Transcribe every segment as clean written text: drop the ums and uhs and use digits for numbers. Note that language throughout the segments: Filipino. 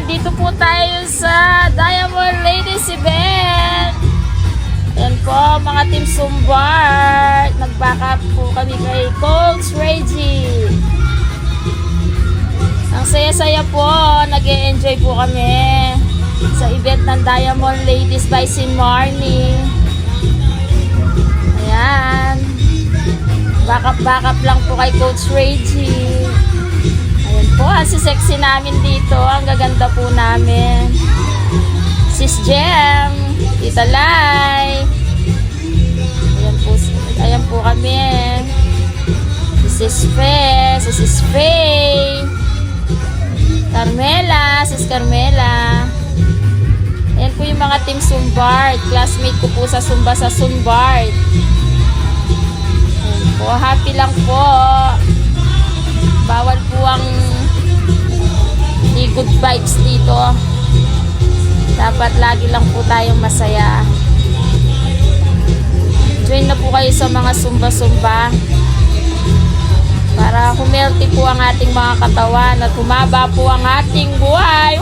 nandito po tayo sa Diamond Ladies event. Yan po, mga Team Sumbart. Nag-backup po kami kay Coach Reggie. Ang saya-saya po, nag-e-enjoy po kami sa event ng Diamond Ladies by Sin Marnie. Ayan. Backup lang po kay Coach Reggie. Ayan po, si sexy namin dito. Ang gaganda po namin. Sis Jem, Tita Lai. Ayan po kami. Sis Fe, Sis Faye. Carmela, Sis Carmela. Ayan po yung mga Team Sumbart. Classmate ko po sa Sumba sa Sumbart. Ayan po, happy lang po. Bawal po ang di good vibes dito. Dapat lagi lang po tayong masaya. Join na po kayo sa mga sumba-sumba para humelti po ang ating mga katawan at humaba po ang ating buhay.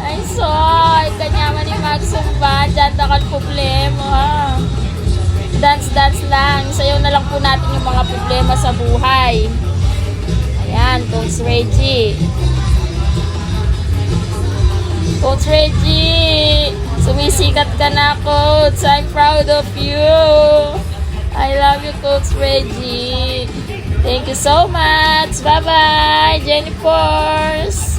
Ay soy, kanyaman ni magsumba, dyan takal problema. Dance lang, sayaw na lang po natin yung mga problema sa buhay. Ayan, Coach Reggie. Coach Reggie, sumisikat ka na, Coach. I'm proud of you. I love you, Coach Reggie. Thank you so much. Bye-bye, Jennifer.